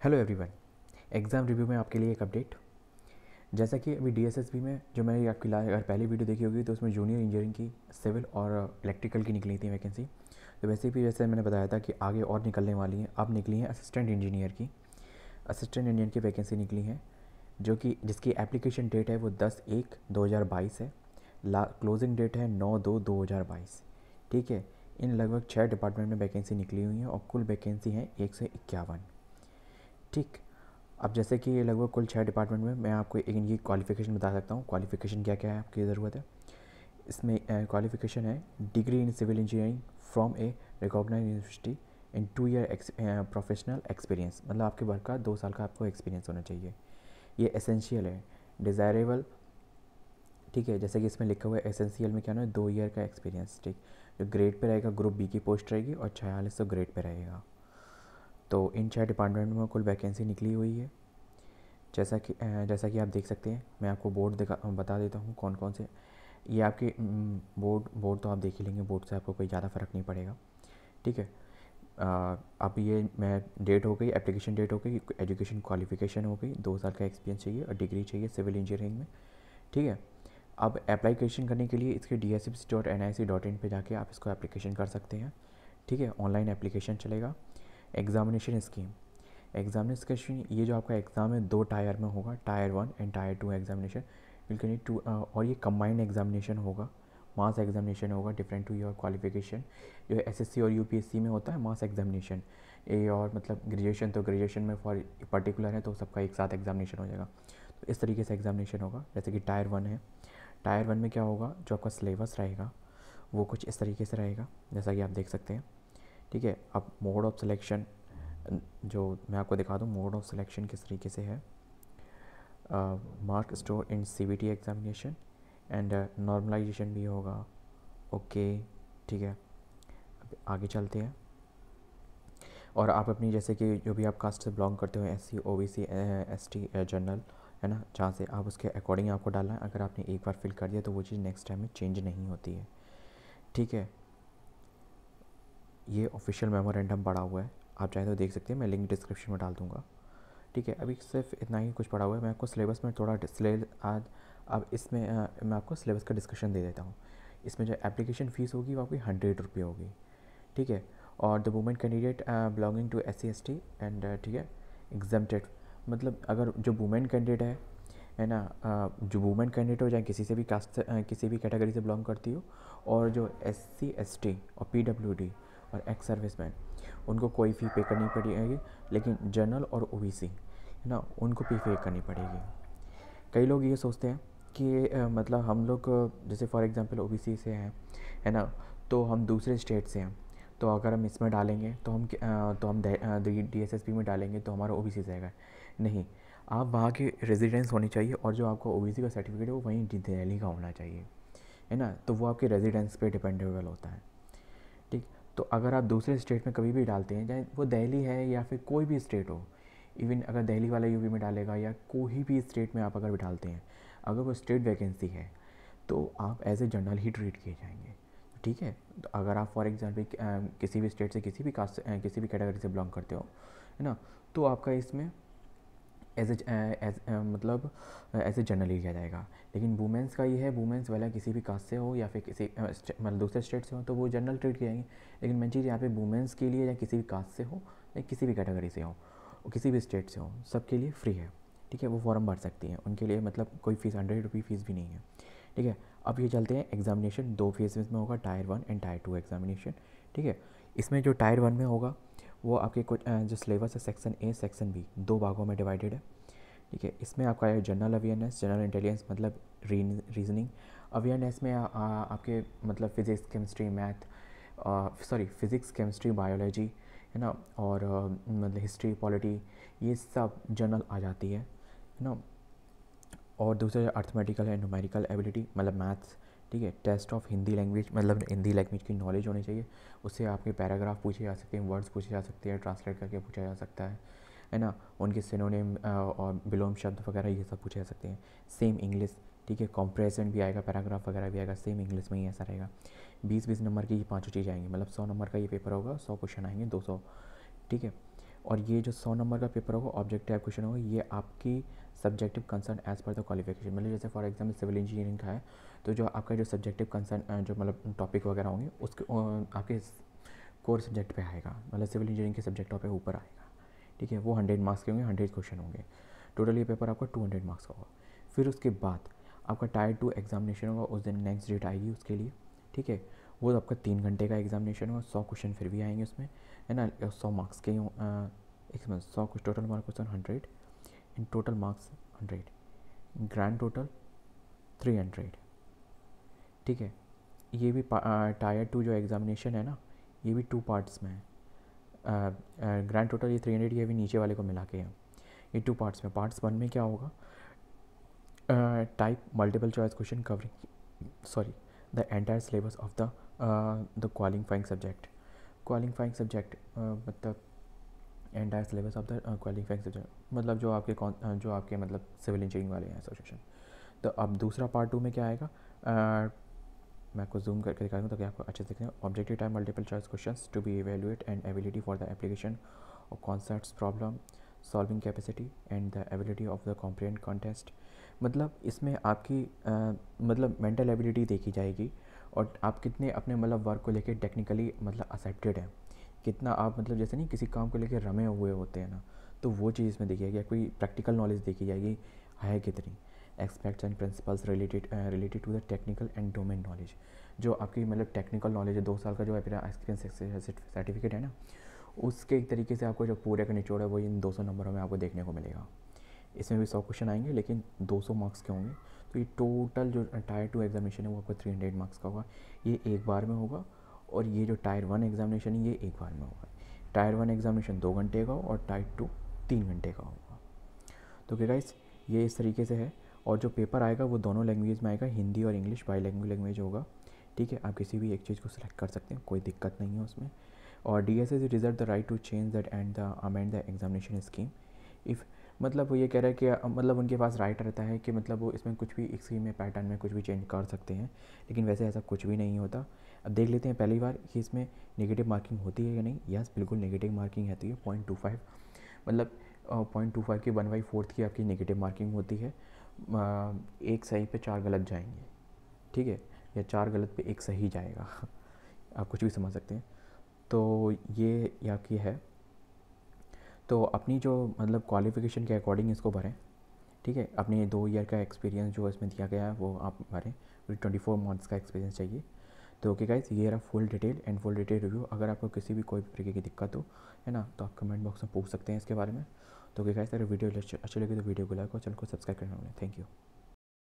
Hello everyone. Exam review में आपके लिए एक अपडेट। जैसा कि अभी डीएसएसबी में जो मैंने आपकी अगर पहली वीडियो देखी होगी तो उसमें जूनियर इंजीनियरिंग की सिविल और इलेक्ट्रिकल की निकली थी वैकेंसी। तो वैसे भी जैसे मैंने बताया था कि आगे और निकलने वाली हैं, अब निकली हैं असिस्टेंट इंजीनियर की वैकेंसी निकली हैं, जो कि जिसकी एप्लीकेशन डेट है वो 10/1/2022 है। क्लोजिंग डेट है 9/2/2022। ठीक है। इन लगभग 6 डिपार्टमेंट में वैकेंसी निकली हुई हैं और कुल वैकेंसी हैं 151। ठीक। अब जैसे कि ये लगभग कुल 6 डिपार्टमेंट में मैं आपको इनकी क्वालिफ़िकेशन बता सकता हूँ। क्वालिफ़िकेशन क्या क्या है आपकी ज़रूरत है इसमें। क्वालिफ़िकेशन है degree in civil engineering from a recognized university in 2 year professional experience, मतलब आपके वर्क का 2 साल का आपको एक्सपीरियंस होना चाहिए। ये एसेंशियल है। डिज़ायरेबल, ठीक है, जैसे कि इसमें लिखा हुआ है एसेंशियल में क्या ना 2 ईयर का एक्सपीरियंस। ठीक। जो ग्रेड पे रहेगा ग्रुप बी की पोस्ट रहेगी और 4600 ग्रेड पे रहेगा। तो इन 6 डिपार्टमेंट में कुल वैकेंसी निकली हुई है। जैसा कि आप देख सकते हैं, मैं आपको बोर्ड बता देता हूँ कौन कौन से। ये आपके बोर्ड तो आप देख ही लेंगे, बोर्ड से आपको कोई ज़्यादा फ़र्क नहीं पड़ेगा। ठीक है। अब ये मैं डेट हो गई, एप्लीकेशन डेट हो गई, एजुकेशन क्वालिफिकेशन हो गई, 2 साल का एक्सपीरियंस चाहिए और डिग्री चाहिए सिविल इंजीनियरिंग में। ठीक है। अब एप्लीकेशन करने के लिए इसके dsfs.nic.in पे जाके आप इसको एप्लीकेशन कर सकते हैं। ठीक है। ऑनलाइन एप्लीकेशन चलेगा। एग्ज़ामिनेशन स्कीम, एग्जामिनेशन ये जो आपका एग्ज़ाम है 2 टायर में होगा, tier 1 and tier 2 examination will conduct to, और ये कंबाइंड एग्जामिनेशन होगा, मास एग्जामिनेशन होगा डिफरेंट टू योर क्वालिफिकेशन। जो एसएससी और यूपीएससी में होता है मास एग्जामिनेशन, ये और मतलब ग्रेजुएशन तो ग्रेजुएशन में फॉर पर्टिकुलर है तो सबका एक साथ एग्जामिनेशन हो जाएगा। तो इस तरीके से एग्जामिनेशन होगा। जैसे कि टायर 1 है, टायर 1 में क्या होगा, जो आपका सिलेबस रहेगा वो कुछ इस तरीके से रहेगा जैसा कि आप देख सकते हैं। ठीक है। अब मोड ऑफ सिलेक्शन जो मैं आपको दिखा दूँ, मोड ऑफ सिलेक्शन किस तरीके से है। Mark store in CBT examination and normalization भी होगा। ओके। ठीक है। अब आगे चलते हैं। और आप अपनी जैसे कि जो भी आप कास्ट से बिलोंग करते हो, एससी ओबीसी एसटी जनरल, है ना, जहाँ से आप उसके अकॉर्डिंग आपको डालना है। अगर आपने एक बार फिल कर दिया तो वो चीज़ नेक्स्ट टाइम में चेंज नहीं होती है। ठीक है। ये ऑफिशियल मेमोरेंडम पड़ा हुआ है, आप चाहे तो देख सकते हैं, मैं लिंक डिस्क्रिप्शन में डाल दूँगा। ठीक है। अभी सिर्फ इतना ही कुछ पड़ा हुआ है। मैं आपको सिलेबस में थोड़ा आज अब इसमें मैं आपको सिलेबस का डिस्कशन दे देता हूँ। इसमें जो एप्लीकेशन फ़ीस होगी वो आपकी 100 रुपये होगी। ठीक है। और the women candidate belonging to SC ST and, ठीक है, एग्जम्प्टेड, मतलब अगर जो वुमेन कैंडिडेट है ना, जो वुमेन कैंडिडेट हो, चाहे किसी से भी कास्ट से किसी भी कैटेगरी से बिलोंग करती हो, और जो SC ST और PWD और एक्स सर्विसमैन, उनको कोई फ़ी पे करनी पड़ेगी। लेकिन जनरल और OBC है ना, उनको फ़ी पे करनी पड़ेगी। कई लोग ये सोचते हैं कि मतलब हम लोग जैसे फॉर एग्जांपल OBC से हैं, है ना, तो हम दूसरे स्टेट से हैं, तो अगर हम इसमें डालेंगे तो हम DSSP में डालेंगे तो हमारा OBC से आएगा। नहीं, आप वहाँ के रेजिडेंस होनी चाहिए और जो आपका OBC का सर्टिफिकेट है वो वहीं दिल्ली का होना चाहिए, है ना, तो वो आपके रेजिडेंस पे डिपेंडेबल होता है। ठीक। तो अगर आप दूसरे स्टेट में कभी भी डालते हैं, चाहे वो दिल्ली है या फिर कोई भी स्टेट हो, इवन अगर दिल्ली वाला यूपी में डालेगा या कोई भी स्टेट में आप अगर भी डालते हैं, अगर वो स्टेट वैकेंसी है तो आप एज ए जनरल ही ट्रीट किए जाएंगे। ठीक है। तो अगर आप फॉर एग्जाम्पल किसी भी स्टेट से किसी भी कास्ट किसी भी कैटेगरी से बिलोंग करते हो, है ना, तो आपका इसमें मतलब एज ए जनरल ही किया जाएगा। लेकिन वुमेंस का ये है, वुमेंस वाला किसी भी कास्ट से हो या फिर किसी मतलब दूसरे स्टेट से हो तो वो जनरल ट्रीट किए जाएंगे। लेकिन मेन चीज़ यहाँ पे वुमेंस के लिए या किसी भी कास्ट से हो या किसी भी कैटेगरी से हो, किसी भी स्टेट से हो, सबके लिए फ्री है। ठीक है। वो फॉर्म भर सकती हैं, उनके लिए मतलब कोई फ़ीस 100 रुपये फ़ीस भी नहीं है। ठीक है। अब ये चलते हैं एग्जामिनेशन 2 फेजेस में होगा, टायर 1 एंड टायर 2 एग्जामिनेशन। ठीक है। इसमें जो टायर 1 में होगा वो आपके कुछ जो सिलेबस है सेक्शन ए सेक्शन बी 2 भागों में डिवाइडेड है। ठीक है। इसमें आपका है जनरल अवेयरनेस, जनरल इंटेलिजेंस, मतलब रीजनिंग अवेयरनेस में आपके मतलब physics chemistry math, physics chemistry biology, है ना, और मतलब हिस्ट्री पॉलिटी, ये सब जनरल आ जाती है ना। और दूसरा अर्थमेटिकल है, न्यूमेरिकल एबिलिटी मतलब मैथ्स। ठीक है। टेस्ट ऑफ हिंदी लैंग्वेज, मतलब हिंदी लैंग्वेज की नॉलेज होनी चाहिए, उससे आपके पैराग्राफ पूछे जा सकते हैं, वर्ड्स पूछे जा सकते हैं, ट्रांसलेट करके पूछा जा सकता है ना, उनके सिनोनिम और विलोम शब्द वगैरह ये सब पूछे जा सकते हैं। Same English. ठीक है। कॉम्प्रेजेंट भी आएगा, पैराग्राफ वगैरह भी आएगा, सेम इंग्लिश में ही ऐसा रहेगा। 20-20 नंबर की ये पाँचों चीज़ आएंगी, मतलब 100 नंबर का ये पेपर होगा, 100 क्वेश्चन आएंगे, 200। ठीक है। और ये जो 100 नंबर का पेपर होगा ऑब्जेक्टिव क्वेश्चन होगा, ये आपकी subjective concern as per the qualification, मतलब जैसे फॉर एग्जांपल सिविल इंजीनियरिंग का है तो जो आपका जो सब्जेक्टिव कंसर्न जो मतलब टॉपिक वगैरह होंगे उसके आपके कोर सब्जेक्ट पे आएगा, मतलब सिविल इंजीनियरिंग के सब्जेक्टों पे ऊपर आएगा, ठीक है। वो 100 मार्क्स के होंगे, 100 क्वेश्चन होंगे, टोटल ये पेपर आपका 200 मार्क्स का होगा। फिर उसके बाद आपका टायर 2 एग्जामिनेशन होगा, उस दिन नेक्स्ट डेट आएगी उसके लिए, ठीक है। वो आपका 3 घंटे का एग्जामिनेशन होगा, 100 क्वेश्चन फिर भी आएंगे उसमें, है ना। 100 मार्क्स के एक मिनट 100 कुछ total marks 100 in total marks 100, grand total 300, ठीक है। ये भी टायर 2 जो एग्ज़ामिनेशन है ना, ये भी 2 पार्ट्स में है। ग्रैंड टोटल ये 300 ये भी नीचे वाले को मिला के है, ये 2 पार्ट्स में। पार्ट्स 1 में क्या होगा, type multiple choice question covering sorry the entire syllabus of the qualifying subject. Qualifying subject मतलब entire syllabus of the qualifying subject, मतलब जो आपके मतलब सिविल इंजीनियरिंग वाले हैं एसोसिएशन। तो अब दूसरा पार्ट 2 में क्या आएगा, मैं आपको जूम करके दिखा दूँ ताकि आपको अच्छे से देखें। Objective type multiple choice questions to be evaluate and ability for the application of concepts problem solving capacity and the ability of the comprehend contest. मतलब इसमें आपकी मतलब मेंटल एबिलिटी देखी जाएगी और आप कितने अपने मतलब वर्क को लेके टेक्निकली मतलब एक्सेप्टेड हैं, कितना आप मतलब जैसे नहीं किसी काम को लेके रमे हुए होते हैं ना, तो वो चीज़ इसमें देखी जाएगी। कोई प्रैक्टिकल नॉलेज देखी जाएगी है कितनी, expects and principles related to the technical and domain knowledge. जो आपकी मतलब टेक्निकल नॉलेज है, 2 साल का जो एक्सपीरियंस सर्टिफिकेट है ना, उसके एक तरीके से आपको जो पूरे का निचोड़ है वो इन 200 नंबरों में आपको देखने को मिलेगा। इसमें भी 100 क्वेश्चन आएंगे लेकिन 200 मार्क्स के होंगे। तो ये टोटल जो टायर 2 एग्जामिनेशन है वो आपको 300 मार्क्स का होगा, ये एक बार में होगा। और ये जो टायर 1 एग्जामिनेशन है ये एक बार में होगा। टायर 1 एग्जामिनेशन 2 घंटे का और टायर 2 3 घंटे का होगा। तो क्या गाइस ये इस तरीके से है। और जो पेपर आएगा वो दोनों लैंग्वेज में आएगा, हिंदी और इंग्लिश बाईलैंग्वेज लैंग्वेज होगा, ठीक है। आप किसी भी एक चीज़ को सिलेक्ट कर सकते हैं, कोई दिक्कत नहीं है उसमें। और DSS reserve the right to change that and the amend the examination scheme if, मतलब वो ये कह रहा है कि मतलब उनके पास राइट रहता है कि मतलब वो इसमें कुछ भी स्कीम में पैटर्न में कुछ भी चेंज कर सकते हैं, लेकिन वैसे ऐसा कुछ भी नहीं होता। अब देख लेते हैं पहली बार कि इसमें नेगेटिव मार्किंग होती है या नहीं। यस बिल्कुल नेगेटिव मार्किंग रहती है 0.25, मतलब 0.25 की 1/4 की आपकी नेगेटिव मार्किंग होती है। एक सही पे 4 गलत जाएंगे, ठीक है, या 4 गलत पे एक सही जाएगा आप कुछ भी समझ सकते हैं। तो ये आपकी है, तो अपनी जो मतलब क्वालिफ़िकेशन के अकॉर्डिंग इसको भरें, ठीक है। अपने 2 ईयर का एक्सपीरियंस जो इसमें दिया गया है वो आप भरें, 24 मंथ्स का एक्सपीरियंस चाहिए। तो ओके गाइस ये रहा फुल डिटेल रिव्यू। अगर आपको किसी भी कोई तरीके की दिक्कत हो, है ना, तो आप कमेंट बॉक्स में पूछ सकते हैं इसके बारे में। तो ओके गाइस अगर वीडियो अच्छी लगी तो वीडियो को लाइक और चैनल को सब्सक्राइब करना। Thank you.